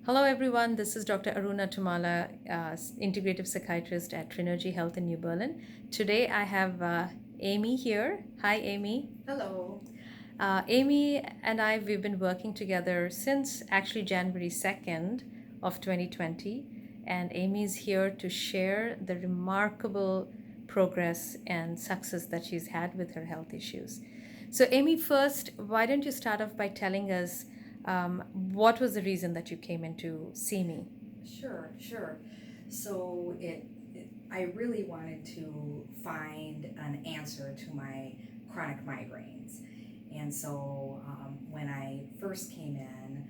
Hello, everyone. This is Dr. Aruna Tumala, Integrative Psychiatrist at Trinergy Health in New Berlin. Today, I have Amy here. Hi, Amy. Hello. Amy and we've been working together since actually January 2nd of 2020. And Amy is here to share the remarkable progress and success that she's had with her health issues. So, Amy, first, why don't you start off by telling us what was the reason that you came in to see me? Sure. I really wanted to find an answer to my chronic migraines. And so when I first came in,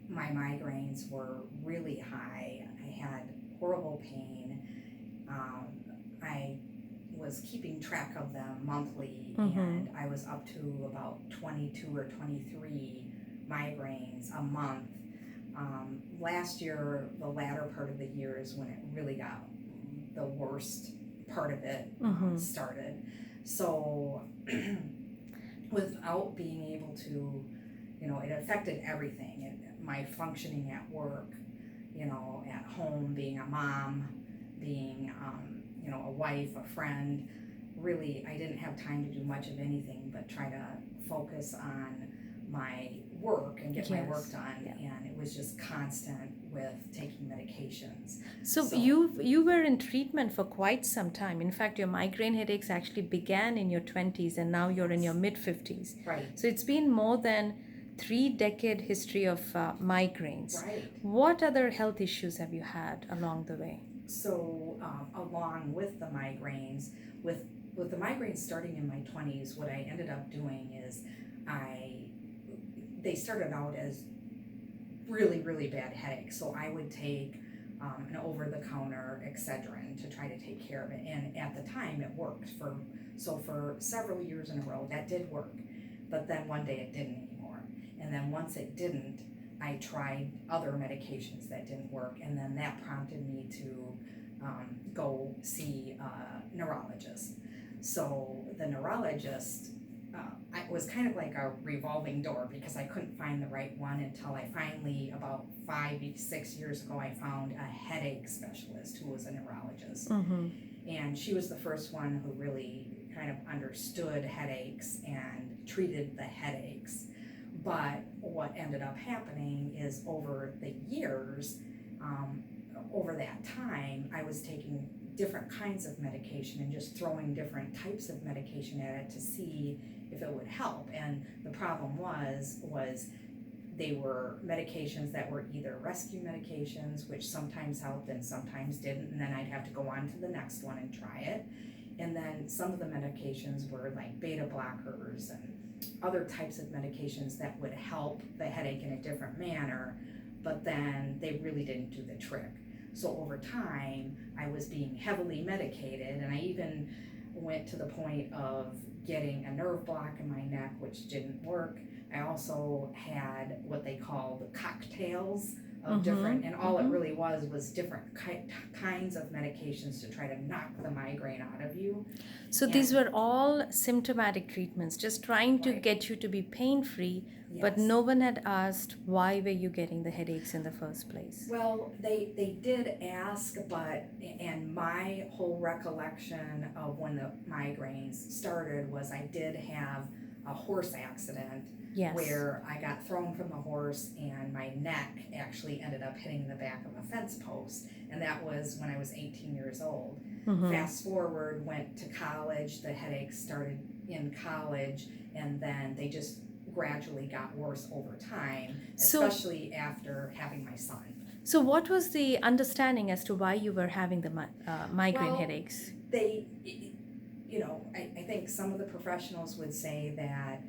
my migraines were really high. I had horrible pain. I was keeping track of them monthly, and I was up to about 22 or 23 migraines a month. Last year, the latter part of the year is when it really got the worst part of it started. So, without being able to, it affected everything. My functioning at work, at home, being a mom, being, a wife, a friend. Really, I didn't have time to do much of anything but try to focus on my work and get my work done. Yeah. And it was just constant with taking medications. So you were in treatment for quite some time. In fact, your migraine headaches actually began in your 20s and now you're in your mid 50s. Right. So it's been more than 3 decade history of migraines. Right. What other health issues have you had along the way? So along with the migraines, with the migraines starting in my 20s, what I ended up doing is they started out as really bad headaches. So I would take an over-the-counter Excedrin to try to take care of it. And at the time, it worked. For several years in a row, that did work. But then one day it didn't anymore. And then once it didn't, I tried other medications that didn't work. And then that prompted me to go see a neurologist. So the neurologist, it was kind of like a revolving door because I couldn't find the right one until I finally, about 5, 6 years ago, I found a headache specialist who was a neurologist. And she was the first one who really kind of understood headaches and treated the headaches. But what ended up happening is over the years, over that time, I was taking different kinds of medication and just throwing different types of medication at it to see if it would help. And the problem was they were medications that were either rescue medications, which sometimes helped and sometimes didn't, and then I'd have to go on to the next one and try it. And then some of the medications were like beta blockers and other types of medications that would help the headache in a different manner, but then they really didn't do the trick. So over time, I was being heavily medicated, and I even went to the point of getting a nerve block in my neck, which didn't work. I also had what they call the cocktails of different, and all it really was different kinds of medications to try to knock the migraine out of you. So these were all symptomatic treatments, just trying to get you to be pain-free, but no one had asked why were you getting the headaches in the first place. Well, they did ask, and my whole recollection of when the migraines started was I did have a horse accident. Yes. Where I got thrown from the horse and my neck actually ended up hitting the back of a fence post, and that was when I was 18 years old. Fast forward, went to college, the headaches started in college, and then they just gradually got worse over time, especially after having my son. So what was the understanding as to why you were having the migraine headaches? I think some of the professionals would say that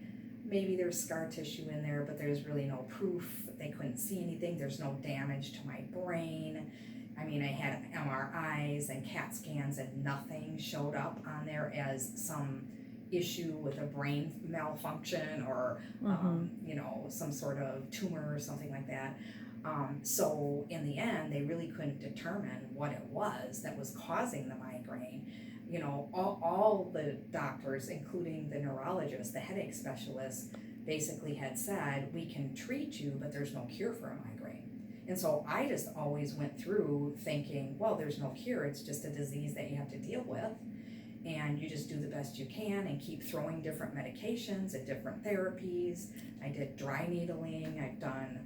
maybe there's scar tissue in there, but there's really no proof. They couldn't see anything. There's no damage to my brain. I mean, I had MRIs and CAT scans and nothing showed up on there as some issue with a brain malfunction or, some sort of tumor or something like that. So in the end, they really couldn't determine what it was that was causing the migraine. All the doctors, including the neurologist, the headache specialist, basically had said, we can treat you, but there's no cure for a migraine. And so I just always went through thinking, well, there's no cure, it's just a disease that you have to deal with. And you just do the best you can and keep throwing different medications and different therapies. I did dry needling. I've done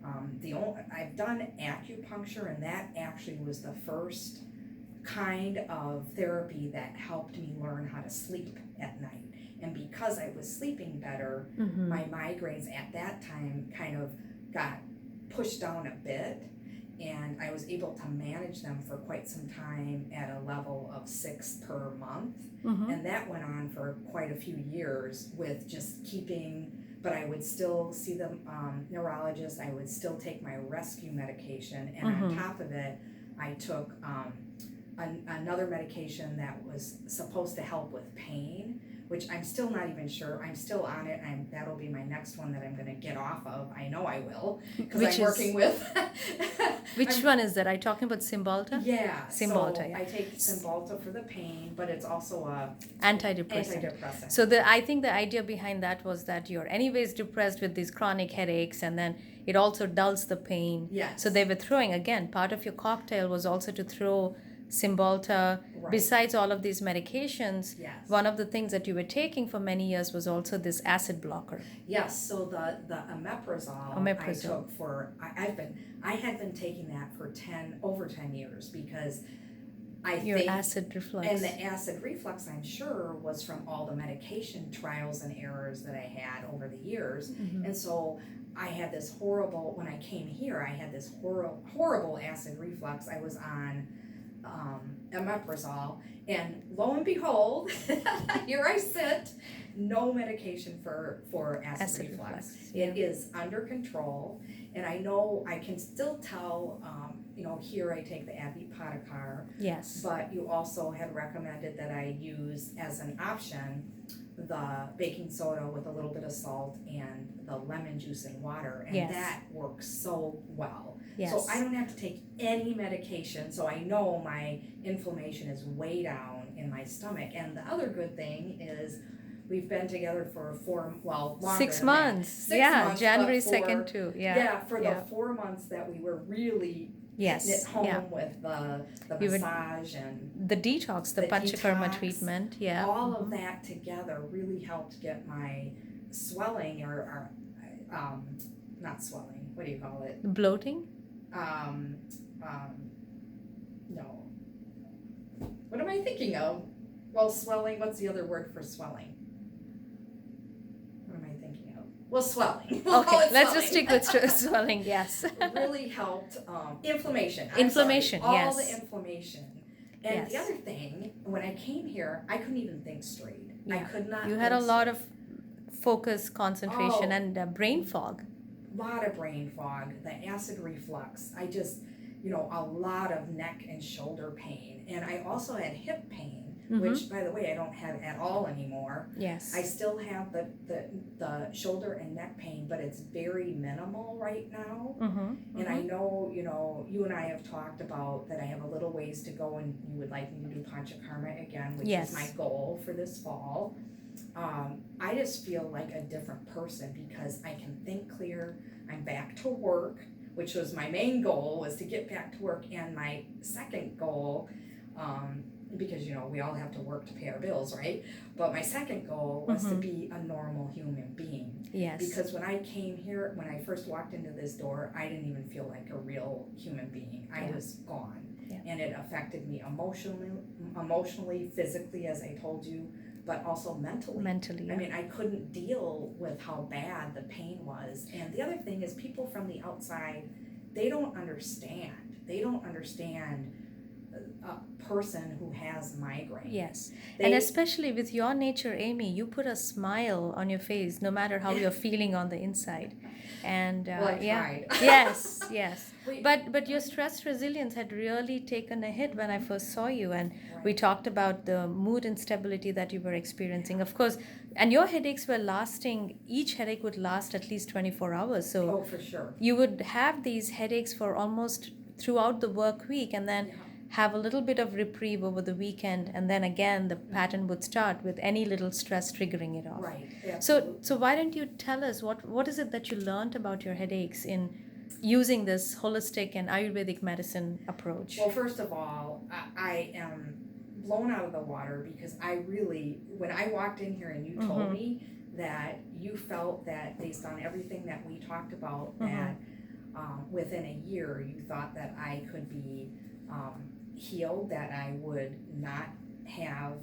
I've done acupuncture, and that actually was the first kind of therapy that helped me learn how to sleep at night. And because I was sleeping better, my migraines at that time kind of got pushed down a bit, and I was able to manage them for quite some time at a level of 6 per month. And that went on for quite a few years with just keeping, but I would still see the neurologist, I would still take my rescue medication, and on top of it, I took another medication that was supposed to help with pain, which I'm still not even sure. I'm still on it. That'll be my next one that I'm going to get off of. I know I will, because I'm working with. Which one is that? Are you talking about Cymbalta? Yeah. Cymbalta, so yeah. I take Cymbalta for the pain, but it's also a antidepressant. So I think the idea behind that was that you're anyways depressed with these chronic headaches, and then it also dulls the pain. Yes. So they were throwing, again, part of your cocktail was also to throw Cymbalta. Right. Besides all of these medications, yes. One of the things that you were taking for many years was also this acid blocker. Yes, so the omeprazole. I took for, I had been taking that for over 10 years, because your acid reflux. And the acid reflux, I'm sure, was from all the medication trials and errors that I had over the years. And so I had this horrible, when I came here, I had this horrible acid reflux. I was on omeprazole, and lo and behold, here I sit, no medication for acid reflux. Yeah. It is under control, and I know I can still tell, here I take the Abipodikar. Yes. But you also had recommended that I use as an option the baking soda with a little bit of salt and the lemon juice and water, and that works so well. Yes. So I don't have to take any medication, so I know my inflammation is way down in my stomach. And the other good thing is we've been together for longer 6 months. 6 months, January 2nd too. The 4 months that we were really hitting it home with the massage and the detox, the Panchakarma treatment. Yeah. All of that together really helped get my swelling or not swelling. What do you call it? Bloating? No. What am I thinking of? Well, swelling, what's the other word for swelling? What am I thinking of? Well, swelling. Okay, let's just stick with swelling, yes. Really helped inflammation. Inflammation, yes. All the inflammation. And the other thing, when I came here, I couldn't even think straight. I could not. You had a lot of focus, concentration, and brain fog. Lot of brain fog, the acid reflux. I just, a lot of neck and shoulder pain. And I also had hip pain, which, by the way, I don't have at all anymore. Yes. I still have the shoulder and neck pain, but it's very minimal right now. And I know, you and I have talked about that I have a little ways to go, and you would like me to do Panchakarma again, which is my goal for this fall. I just feel like a different person because I can think clear. I'm back to work, which was my main goal, was to get back to work. And my second goal, because we all have to work to pay our bills, right? But my second goal was to be a normal human being. Yes. Because when I came here, when I first walked into this door, I didn't even feel like a real human being. I was gone. And it affected me emotionally, physically, as I told you, but also mentally. I mean, I couldn't deal with how bad the pain was. And the other thing is, people from the outside, they don't understand. They don't understand a person who has migraine. Yes. And especially with your nature, Amy, you put a smile on your face no matter how you're feeling on the inside. And well, I tried. Yes. But your stress resilience had really taken a hit when I first saw you, and we talked about the mood instability that you were experiencing. Of course, and your headaches were lasting, each headache would last at least 24 hours. So for sure. You would have these headaches for almost throughout the work week, and then have a little bit of reprieve over the weekend, and then again the pattern would start with any little stress triggering it off. Right, So absolutely. why don't you tell us what is it that you learned about your headaches in using this holistic and Ayurvedic medicine approach? Well, first of all, I am blown out of the water because I really, when I walked in here and you told me that you felt that based on everything that we talked about, that within a year you thought that I could be healed, that I would not have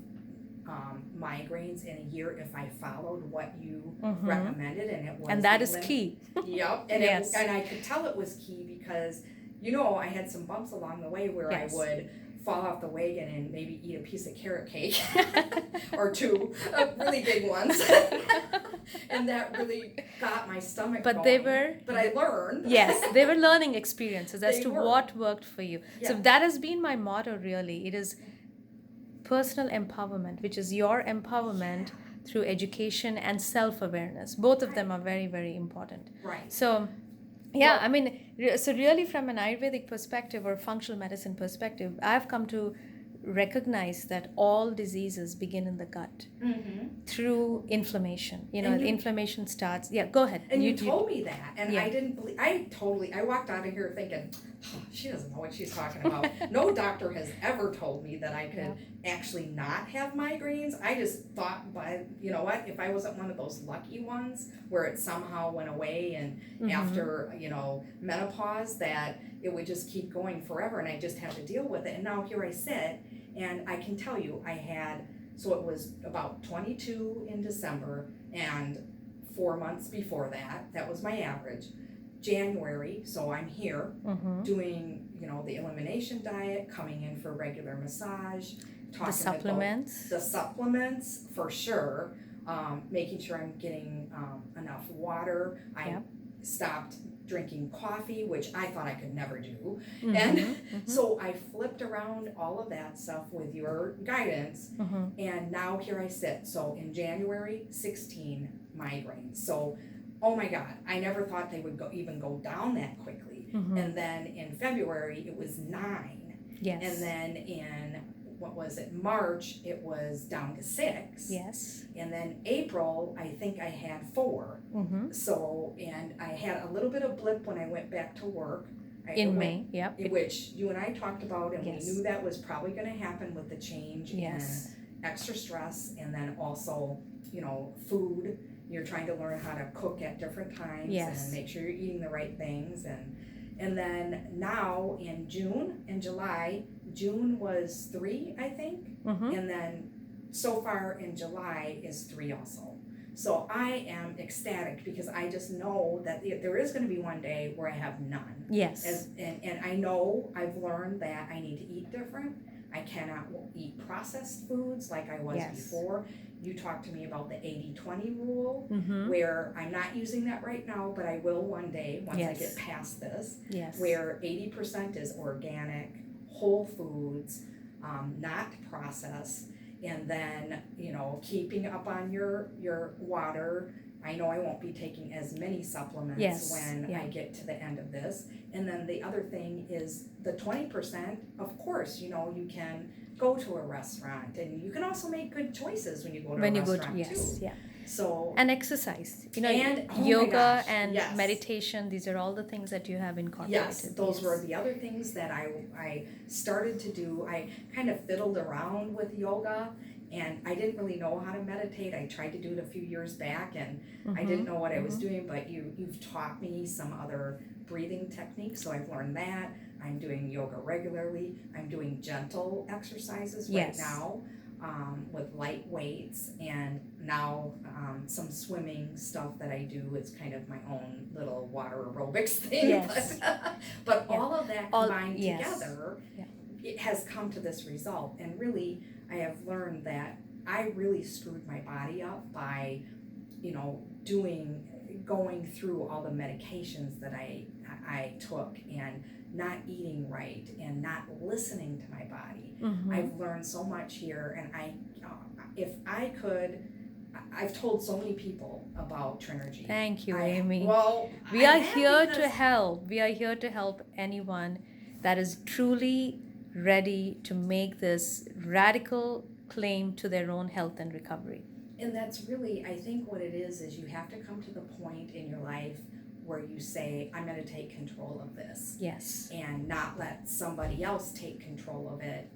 migraines in a year if I followed what you recommended, and it was And that is key. Yep, and Yes. and I could tell it was key because I had some bumps along the way where Yes. I would fall off the wagon and maybe eat a piece of carrot cake or two really big ones. And that really got my stomach But going. they were. But I learned. Yes, they were learning experiences as They to were. what worked for you. So Yeah. that has been my motto, really. It is personal empowerment, which is your empowerment through education and self-awareness. Both of them are very, very important. Right. So, yeah, I mean, so really from an Ayurvedic perspective or functional medicine perspective, I've come to recognize that all diseases begin in the gut through inflammation. And you- inflammation starts. Yeah, go ahead. And you told me that, and Yeah. I didn't believe. I walked out of here thinking, oh, she doesn't know what she's talking about. No doctor has ever told me that I could actually not have migraines. I just thought, by if I wasn't one of those lucky ones where it somehow went away, and after menopause, that it would just keep going forever, and I just have to deal with it. And now here I sit, and I can tell you, so it was about 22 in December, and 4 months before that was my average. January, so I'm here doing, the elimination diet, coming in for regular massage, talking The supplements. about the supplements for sure, making sure I'm getting enough water. I stopped drinking coffee, which I thought I could never do. And so I flipped around all of that stuff with your guidance, and now here I sit. So in January, 16 migraines. So, oh my God, I never thought they would even go down that quickly. And then in February, it was 9. Yes. And then in, March, it was down to 6. Yes. And then April, I think I had 4. So, and I had a little bit of blip when I went back to work. In May, yep. Which you and I talked about, and Yes. we knew that was probably going to happen with the change in extra stress, and then also, food. You're trying to learn how to cook at different times and make sure you're eating the right things. And then now in June and July, June was 3, I think. And then so far in July is 3 also. So I am ecstatic because I just know that there is going to be one day where I have none. Yes. And I know I've learned that I need to eat different. I cannot eat processed foods like I was before. You talked to me about the 80-20 rule, where I'm not using that right now, but I will one day once I get past this, where 80% is organic, whole foods, not processed, and then, keeping up on your water. I know I won't be taking as many supplements when I get to the end of this. And then the other thing is the 20%, of course, you can go to a restaurant, and you can also make good choices when you go to a restaurant too. So, and exercise, and yoga and meditation, these are all the things that you have incorporated. Yes, those were the other things that I started to do. I kind of fiddled around with yoga, and I didn't really know how to meditate. I tried to do it a few years back, and I didn't know what I was doing, but you've taught me some other breathing techniques, so I've learned that. I'm doing yoga regularly. I'm doing gentle exercises right now with light weights, and now some swimming stuff that I do. It's kind of my own little water aerobics thing. But all of that combined together, it has come to this result. And really, I have learned that I really screwed my body up by, going through all the medications that I took, and not eating right, and not listening to my body. I've learned so much here, and I've told so many people about Trinergy. Thank you, Amy. We are here to help. We are here to help anyone that is truly ready to make this radical claim to their own health and recovery. And that's really, I think what it is you have to come to the point in your life where you say, I'm going to take control of this. Yes. And not let somebody else take control of it,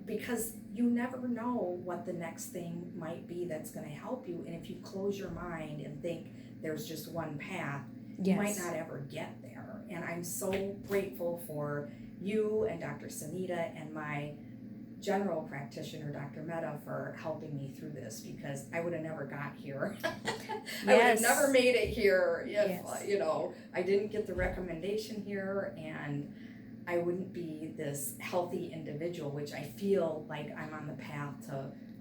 because you never know what the next thing might be that's going to help you. And if you close your mind and think there's just one path, you might not ever get there. And I'm so grateful for you and Dr. Sanita and my general practitioner, Dr. Mehta, for helping me through this, because I would have never got here. I would have never made it here if, I didn't get the recommendation here, and I wouldn't be this healthy individual, which I feel like I'm on the path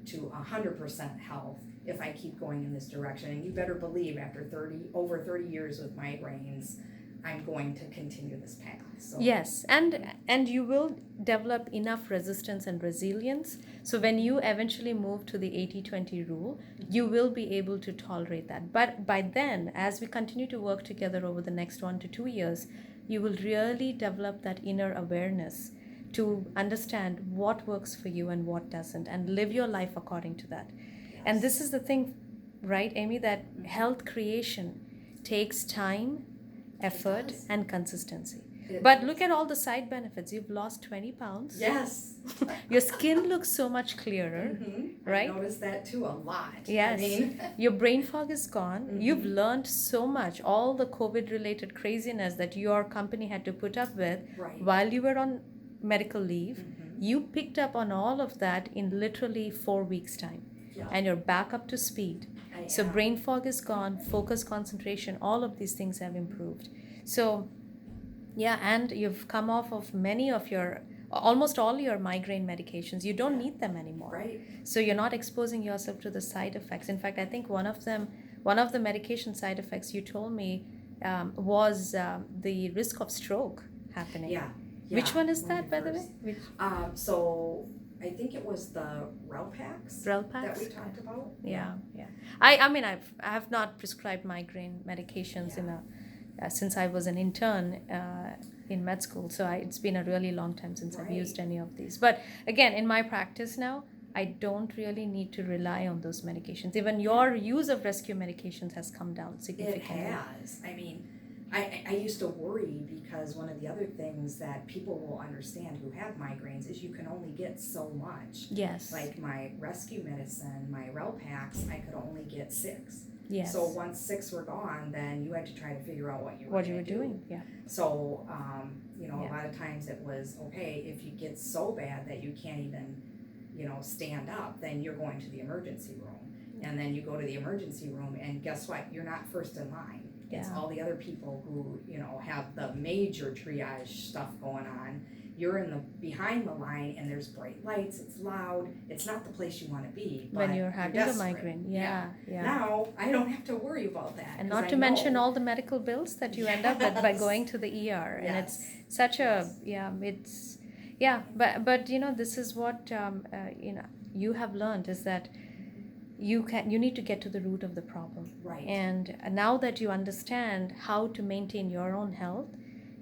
to 100% health if I keep going in this direction. And you better believe after over 30 years with migraines, I'm going to continue this path. So. Yes, and you will develop enough resistance and resilience. So when you eventually move to the 80-20 rule, you will be able to tolerate that. But by then, as we continue to work together over the next 1 to 2 years, you will really develop that inner awareness to understand what works for you and what doesn't, and live your life according to that. Yes. And this is the thing, right, Amy, that health creation takes time, effort, and consistency. But look at all the side benefits. You've lost 20 pounds. Yes. Your skin looks so much clearer, right? I noticed that too a lot. Yes. Your brain fog is gone. You've learned so much. All the COVID-related craziness that your company had to put up with while you were on medical leave, you picked up on all of that in literally 4 weeks' time. Yeah. And you're back up to speed. So brain fog is gone, focus, concentration, all of these things have improved. So, yeah, and you've come off of almost all your migraine medications. You don't need them anymore. Right. So you're not exposing yourself to the side effects. In fact, I think one of the medication side effects you told me was the risk of stroke happening. Yeah. Which one is that, by the way? So I think it was the Relpax that we talked about. Yeah. I mean, I have not prescribed migraine medications since I was an intern in med school. So it's been a really long time since I've used any of these. But again, in my practice now, I don't really need to rely on those medications. Even your use of rescue medications has come down significantly. It has. I mean, I used to worry, because one of the other things that people will understand who have migraines is you can only get so much. Yes. Like my rescue medicine, my Relpax, I could only get 6. Yes. So once 6 were gone, then you had to try to figure out what you were doing. Yeah. So, a lot of times it was, okay, if you get so bad that you can't even, stand up, then you're going to the emergency room. And then you go to the emergency room, and guess what? You're not first in line. It's all the other people who, have the major triage stuff going on. You're behind the line, and there's bright lights, it's loud, it's not the place you want to be. When you're having a migraine. Yeah. Now, I don't have to worry about that. And not to mention all the medical bills that you end up with by going to the ER. And it's such a, but this is what, you have learned, is that you need to get to the root of the problem. Right. And now that you understand how to maintain your own health,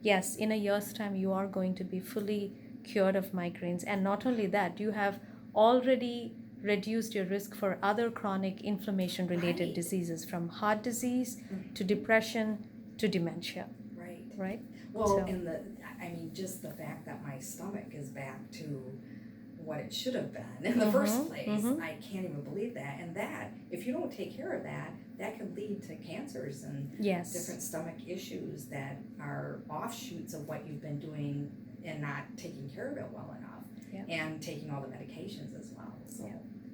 yes, in a year's time, you are going to be fully cured of migraines. And not only that, you have already reduced your risk for other chronic inflammation-related diseases, from heart disease to depression to dementia. Right? Well, just the fact that my stomach is back to what it should have been in the first place, I can't even believe that. And that, if you don't take care of that, that could lead to cancers and different stomach issues that are offshoots of what you've been doing and not taking care of it well enough, and taking all the medications as well. So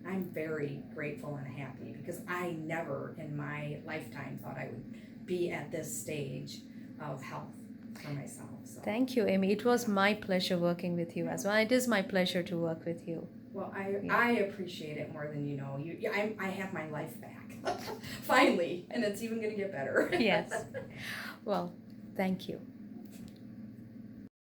I'm very grateful and happy, because I never in my lifetime thought I would be at this stage of health for myself. So. Thank you, Amy. It was my pleasure working with you as well. It is my pleasure to work with you. Well, I appreciate it more than you know. I have my life back, finally, and it's even going to get better. Yes. Well, thank you.